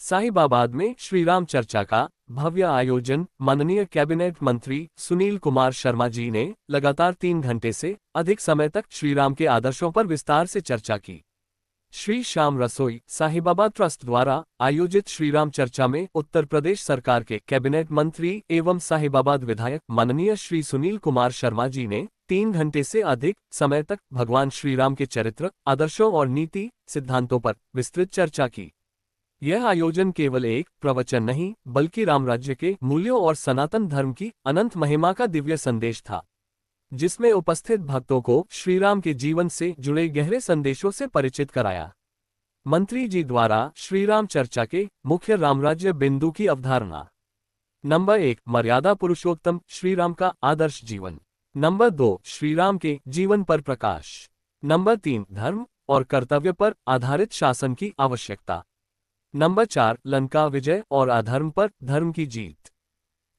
साहिबाबाद में श्रीराम चर्चा का भव्य आयोजन। माननीय कैबिनेट मंत्री सुनील कुमार शर्मा जी ने लगातार 3 घंटे से अधिक समय तक श्रीराम के आदर्शों पर विस्तार से चर्चा की। श्री श्याम रसोई साहिबाबाद ट्रस्ट द्वारा आयोजित श्रीराम चर्चा में उत्तर प्रदेश सरकार के कैबिनेट मंत्री एवं साहिबाबाद विधायक माननीय श्री सुनील कुमार शर्मा जी ने 3 घंटे से अधिक समय तक भगवान श्रीराम के चरित्र, आदर्शों और नीति सिद्धांतों पर विस्तृत चर्चा की। यह आयोजन केवल एक प्रवचन नहीं, बल्कि राम राज्य के मूल्यों और सनातन धर्म की अनंत महिमा का दिव्य संदेश था, जिसमें उपस्थित भक्तों को श्रीराम के जीवन से जुड़े गहरे संदेशों से परिचित कराया। मंत्री जी द्वारा श्रीराम चर्चा के मुख्य रामराज्य बिंदु की अवधारणा। नंबर 1, मर्यादा पुरुषोत्तम श्रीराम का आदर्श जीवन। नंबर 2, श्रीराम के जीवन पर प्रकाश। नंबर 3, धर्म और कर्तव्य पर आधारित शासन की आवश्यकता। नंबर 4, लंका विजय और अधर्म पर धर्म की जीत।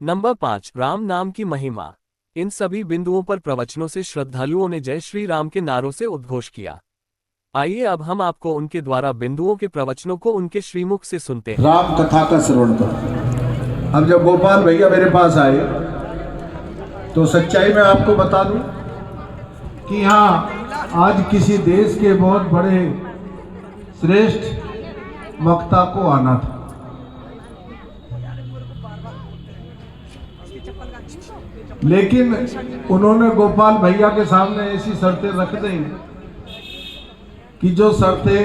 नंबर 5, राम नाम की महिमा। इन सभी बिंदुओं पर प्रवचनों से श्रद्धालुओं ने जय श्री राम के नारों से उद्घोष किया। आइए अब हम आपको उनके द्वारा बिंदुओं के प्रवचनों को उनके श्रीमुख से सुनते हैं। राम कथा का श्रवण करो। अब जब गोपाल भैया मेरे पास आए तो सच्चाई में आपको बता दूं कि यहाँ आज किसी देश के बहुत बड़े श्रेष्ठ वक्ता को आना था, लेकिन उन्होंने गोपाल भैया के सामने ऐसी शर्तें रख दी कि जो शर्तें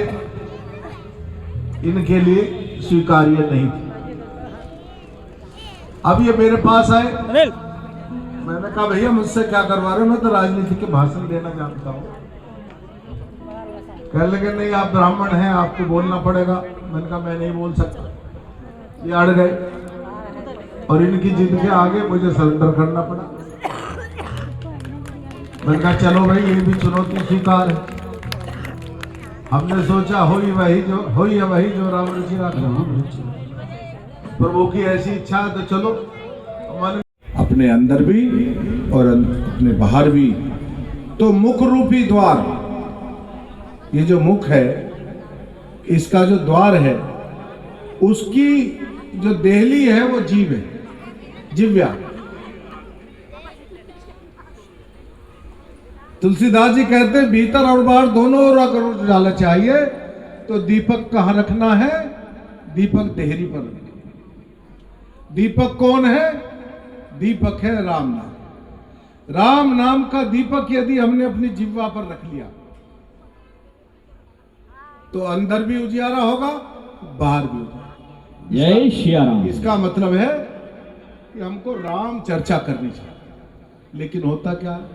इनके लिए स्वीकार्य नहीं थी। अब ये मेरे पास आए, मैंने कहा भैया मुझसे क्या करवा रहे हो, मैं तो राजनीति के भाषण देना जानता हूँ। कहने लगे नहीं आप ब्राह्मण हैं, आपको बोलना पड़ेगा। मैंने कहा मैं नहीं बोल सकता। ये अड़ गए और इनकी जिद के आगे मुझे सरेंडर करना पड़ा। मैंने कहा चलो भाई ये भी चुनौती स्वीकार है। हमने सोचा हो ही वही जो राम रुचि प्रभु की ऐसी इच्छा है, तो चलो अपने अंदर भी और अपने बाहर भी। तो मुख रूपी द्वार, ये जो मुख है, इसका जो द्वार है, उसकी जो देहली है वो जीव है, जिव्या। तुलसीदास जी कहते हैं भीतर और बाहर दोनों ओर अगर उजाला चाहिए तो दीपक कहाँ रखना है? दीपक देहरी पर। दीपक कौन है? दीपक है राम नाम। राम नाम का दीपक यदि हमने अपनी जिह्वा पर रख लिया तो अंदर भी उजियारा होगा, बाहर भी उजियारा। जय श्री राम। इसका मतलब है कि हमको राम चर्चा करनी चाहिए। लेकिन होता क्या है,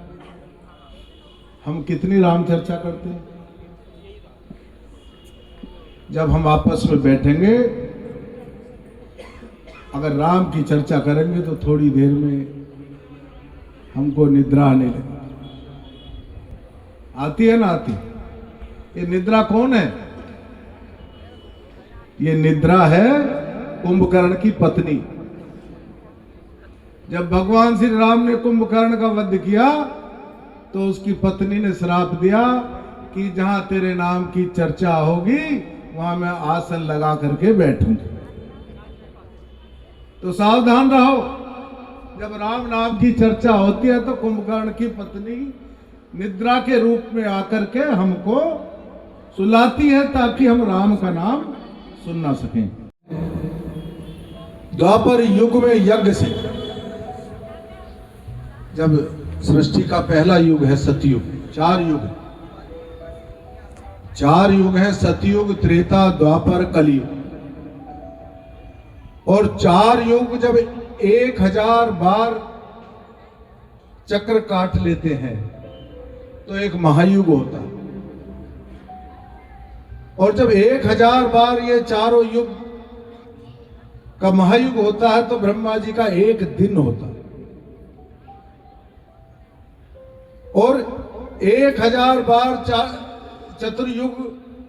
हम कितनी राम चर्चा करते हैं? जब हम आपस में बैठेंगे, अगर राम की चर्चा करेंगे तो थोड़ी देर में हमको निद्रा आने लगती। आती है ना? आती। ये निद्रा कौन है? ये निद्रा है कुंभकर्ण की पत्नी। जब भगवान श्री राम ने कुंभकर्ण का वध किया तो उसकी पत्नी ने श्राप दिया कि जहां तेरे नाम की चर्चा होगी वहां मैं आसन लगा करके बैठूंगी। तो सावधान रहो, जब राम नाम की चर्चा होती है तो कुंभकर्ण की पत्नी निद्रा के रूप में आकर के हमको सुलाती है ताकि हम राम का नाम सुन ना सकें। द्वापर युग में यज्ञ से, जब सृष्टि का पहला युग है सतयुग, 4 युग, 4 युग है सतयुग, त्रेता, द्वापर, कलयुग। और 4 युग जब 1000 बार चक्र काट लेते हैं तो एक महायुग होता है। और जब 1000 बार ये चारों युग का महायुग होता है तो ब्रह्मा जी का एक दिन होता है। और 1000 बार चतुर्युग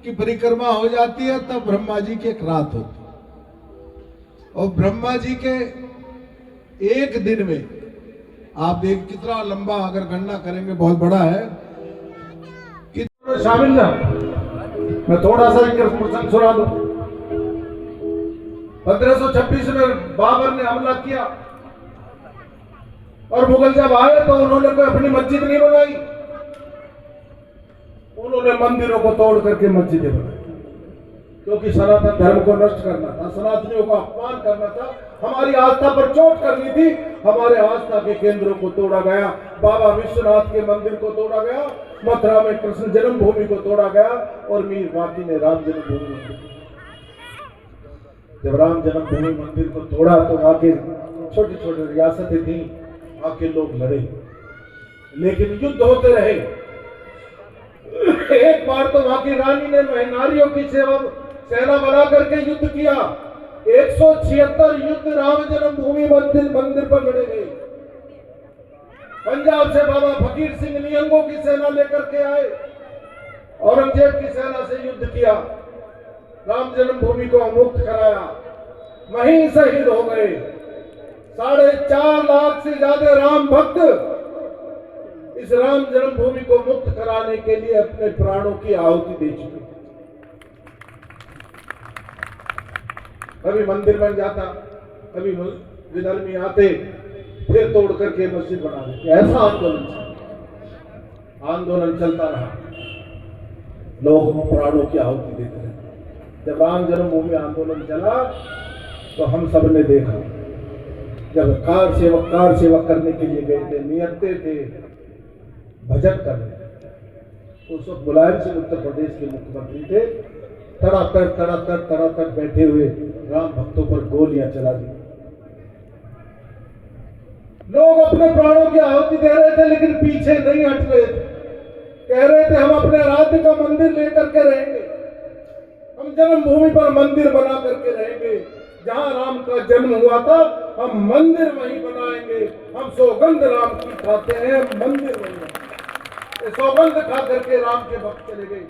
की परिक्रमा हो जाती है तब ब्रह्मा जी की एक रात होती है। और ब्रह्मा जी के एक दिन में आप देख कितना लंबा, अगर गणना करेंगे बहुत बड़ा है। शामिल ना, मैं थोड़ा सा इनका प्रसंग सुना दूं। 1526 में बाबर ने हमला किया और मुगल जब आए तो उन्होंने कोई अपनी मस्जिद नहीं बनाई, उन्होंने मंदिरों को तोड़ करके मस्जिदें बनाई, क्योंकि सनातन धर्म को नष्ट करना था, सनातनियों का अपमान करना था, हमारी आस्था पर चोट करनी थी। हमारे आस्था के केंद्रों को तोड़ा गया, बाबा विश्वनाथ के मंदिर को तोड़ा गया, मथुरा में कृष्ण जन्मभूमि को तोड़ा गया और मीर बाकी ने राम जन्मभूमि मंदिर। जब राम जन्मभूमि मंदिर को तोड़ा तो वहां के छोटी छोटी रियासतें थी, वहां के लोग लड़े, लेकिन युद्ध होते रहे। एक बार तो वहां की रानी ने नारियों की सेना बना करके युद्ध किया, 176 युद्ध राम जन्मभूमि मंदिर पर लड़े गए। पंजाब से बाबा फकीर सिंह नियंगों की सेना लेकर के आए, औरंगजेब की सेना से युद्ध किया, राम जन्मभूमि को मुक्त कराया, वहीं शहीद हो गए। 4.5 लाख से ज्यादा राम भक्त इस राम जन्मभूमि को मुक्त कराने के लिए अपने प्राणों की आहुति दे चुके। कभी मंदिर बन जाता, कभी विधर्मी आते, फिर तोड़ करके मस्जिद बना देते। ऐसा आंदोलन चलता रहा, लोग प्राणों की आहुति देते रहे। जब राम जन्मभूमि आंदोलन चला तो हम सब ने देखा, जब कार सेवक करने के लिए गए थे, नियंते थे भजन करने, उस वक्त मुलायम सिंह उत्तर प्रदेश के मुख्यमंत्री थे, तड़ातड़ बैठे हुए राम भक्तों पर गोलियां चला दी। लोग अपने प्राणों की आहुति दे रहे थे, लेकिन पीछे नहीं हट रहे थे। कह रहे थे हम अपने राज्य का मंदिर लेकर के रहेंगे, हम जन्मभूमि पर मंदिर बना करके रहेंगे, जहां राम का जन्म हुआ था हम मंदिर वहीं बनाएंगे, हम सौगंध राम की खाते हैं, मंदिर वहीं। सौगंध खा करके राम के भक्त चले गए।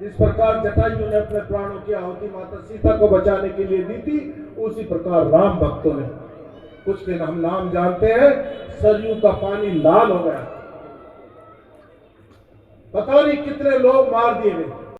जिस प्रकार जटायु ने अपने प्राणों की आहुति माता सीता को बचाने के लिए दी थी, उसी प्रकार राम भक्तों ने। कुछ के हम नाम जानते हैं, सरयू का पानी लाल हो गया, पता नहीं कितने लोग मार दिए गए।